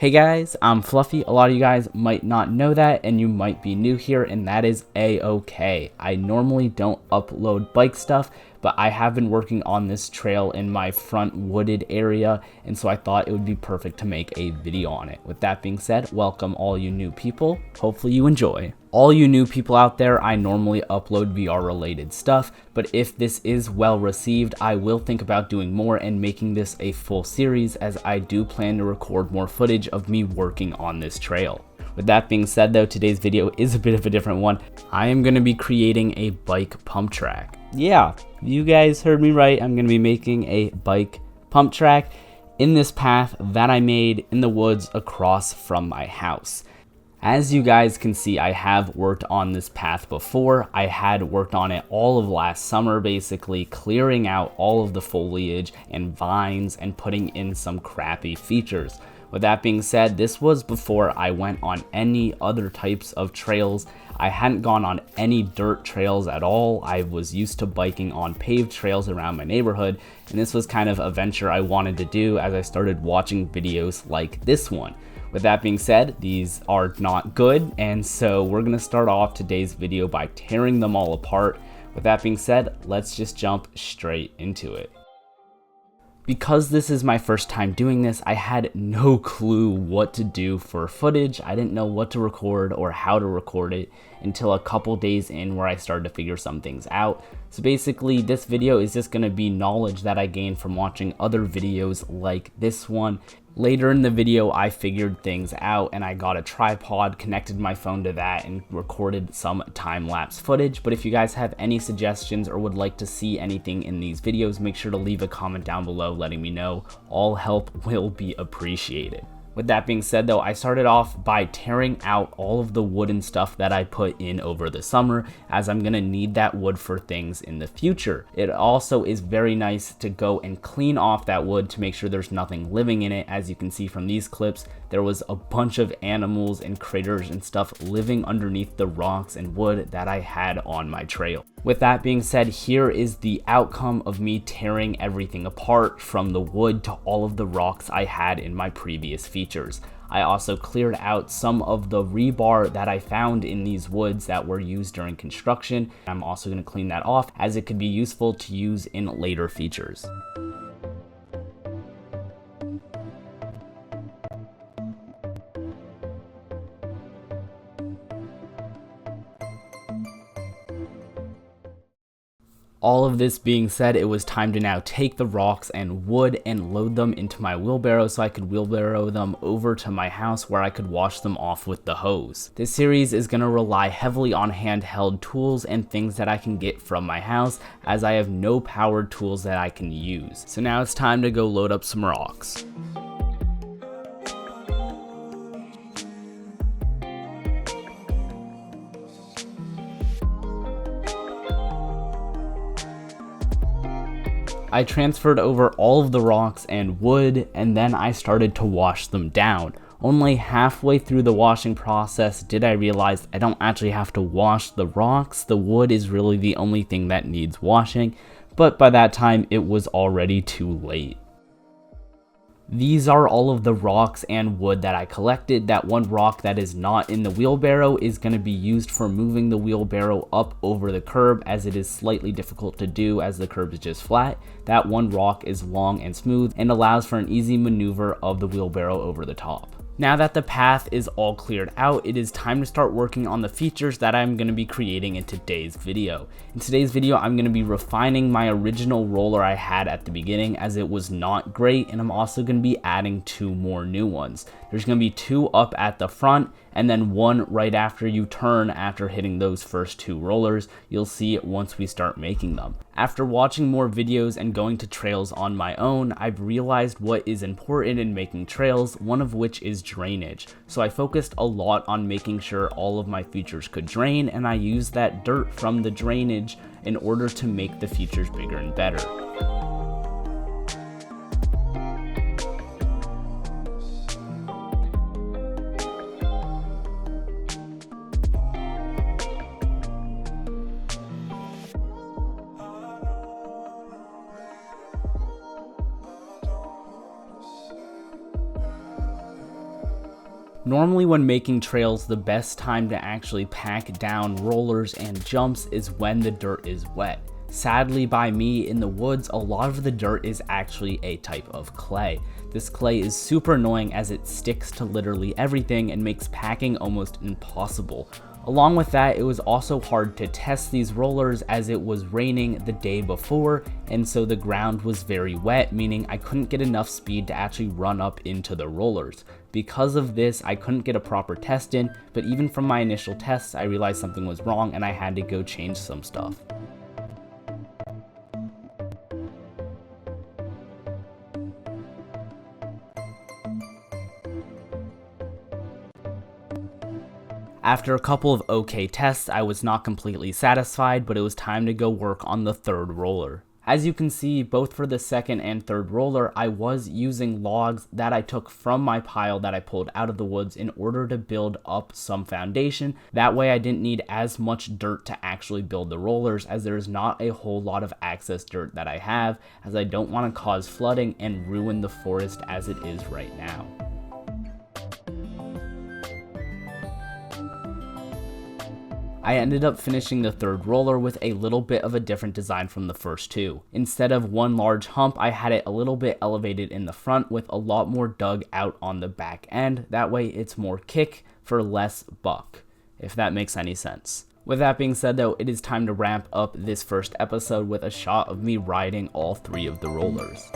Hey guys, I'm Fluffy. A lot of you guys might not know that and you might be new here, and that is a-okay. I normally don't upload bike stuff, but I have been working on this trail in my front wooded area, and so I thought it would be perfect to make a video on it. With that being said, welcome all you new people. Hopefully you enjoy. All you new people out there, I normally upload VR related stuff, but if this is well received, I will think about doing more and making this a full series, as I do plan to record more footage of me working on this trail. With that being said though, today's video is a bit of a different one. I am going to be creating a bike pump track. Yeah, you guys heard me right. I'm going to be making a bike pump track in this path that I made in the woods across from my house. As you guys can see, I have worked on this path before. I had worked on it all of last summer, basically clearing out all of the foliage and vines and putting in some crappy features. With that being said, this was before I went on any other types of trails. I hadn't gone on any dirt trails at all. I was used to biking on paved trails around my neighborhood, and this was kind of a venture I wanted to do as I started watching videos like this one. With that being said, these are not good, and so we're going to start off today's video by tearing them all apart. With that being said, let's just jump straight into it. Because this is my first time doing this, I had no clue what to do for footage. I didn't know what to record or how to record it until a couple days in, where I started to figure some things out. So basically, this video is just going to be knowledge that I gained from watching other videos like this one. Later in the video, I figured things out and I got a tripod, connected my phone to that, and recorded some time-lapse footage. But if you guys have any suggestions or would like to see anything in these videos, make sure to leave a comment down below letting me know. All help will be appreciated. With that being said though, I started off by tearing out all of the wooden stuff that I put in over the summer, as I'm gonna need that wood for things in the future. It also is very nice to go and clean off that wood to make sure there's nothing living in it. As you can see from these clips, there was a bunch of animals and critters and stuff living underneath the rocks and wood that I had on my trail. With that being said, here is the outcome of me tearing everything apart, from the wood to all of the rocks I had in my previous features. I also cleared out some of the rebar that I found in these woods that were used during construction. I'm also going to clean that off, as it could be useful to use in later features. All of this being said, it was time to now take the rocks and wood and load them into my wheelbarrow so I could wheelbarrow them over to my house, where I could wash them off with the hose. This series is going to rely heavily on handheld tools and things that I can get from my house, as I have no powered tools that I can use. So now it's time to go load up some rocks. I transferred over all of the rocks and wood, and then I started to wash them down. Only halfway through the washing process did I realize I don't actually have to wash the rocks. The wood is really the only thing that needs washing, but by that time it was already too late. These are all of the rocks and wood that I collected. That one rock that is not in the wheelbarrow is going to be used for moving the wheelbarrow up over the curb, as it is slightly difficult to do as the curb is just flat. That one rock is long and smooth and allows for an easy maneuver of the wheelbarrow over the top. Now that the path is all cleared out, it is time to start working on the features that I'm going to be creating in today's video. In today's video, I'm going to be refining my original roller I had at the beginning, as it was not great, and I'm also going to be adding 2 more new ones. There's going to be 2 up at the front, and then 1 right after you turn after hitting those first 2 rollers. You'll see it once we start making them. After watching more videos and going to trails on my own, I've realized what is important in making trails, one of which is drainage. So I focused a lot on making sure all of my features could drain, and I used that dirt from the drainage in order to make the features bigger and better. Normally when making trails, the best time to actually pack down rollers and jumps is when the dirt is wet. Sadly, by me in the woods, a lot of the dirt is actually a type of clay. This clay is super annoying as it sticks to literally everything and makes packing almost impossible. Along with that, it was also hard to test these rollers as it was raining the day before, and so the ground was very wet, meaning I couldn't get enough speed to actually run up into the rollers. Because of this, I couldn't get a proper test in, but even from my initial tests, I realized something was wrong and I had to go change some stuff. After a couple of okay tests, I was not completely satisfied, but it was time to go work on the third roller. As you can see, both for the second and third roller, I was using logs that I took from my pile that I pulled out of the woods in order to build up some foundation. That way I didn't need as much dirt to actually build the rollers, as there is not a whole lot of excess dirt that I have, as I don't want to cause flooding and ruin the forest as it is right now. I ended up finishing the third roller with a little bit of a different design from the first two. Instead of one large hump, I had it a little bit elevated in the front with a lot more dug out on the back end. That way it's more kick for less buck, if that makes any sense. With that being said though, it is time to wrap up this first episode with a shot of me riding all three of the rollers.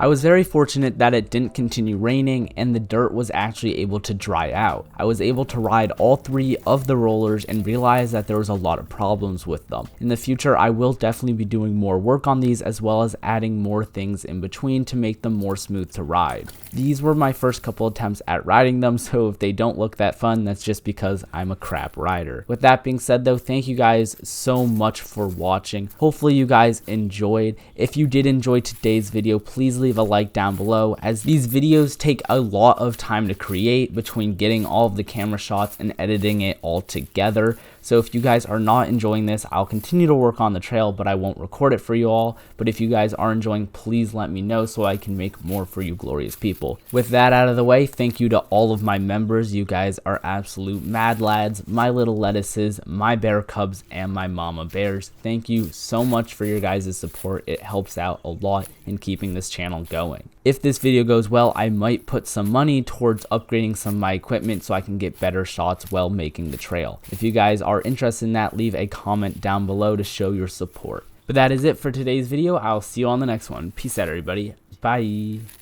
I was very fortunate that it didn't continue raining and the dirt was actually able to dry out. I was able to ride all three of the rollers and realize that there was a lot of problems with them. In the future, I will definitely be doing more work on these as well as adding more things in between to make them more smooth to ride. These were my first couple attempts at riding them, so if they don't look that fun, that's just because I'm a crap rider. With that being said though, thank you guys so much for watching. Hopefully you guys enjoyed. If you did enjoy today's video, please leave a like down below, as these videos take a lot of time to create between getting all of the camera shots and editing it all together. So if you guys are not enjoying this, I'll continue to work on the trail, but I won't record it for you all. But if you guys are enjoying, please let me know so I can make more for you glorious people. With that out of the way, thank you to all of my members. You guys are absolute mad lads, my little lettuces, my bear cubs, and my mama bears. Thank you so much for your guys' support. It helps out a lot in keeping this channel going. If this video goes well, I might put some money towards upgrading some of my equipment so I can get better shots while making the trail. If you guys are interested in that, leave a comment down below to show your support. But that is it for today's video. I'll see you on the next one. Peace out, everybody. Bye.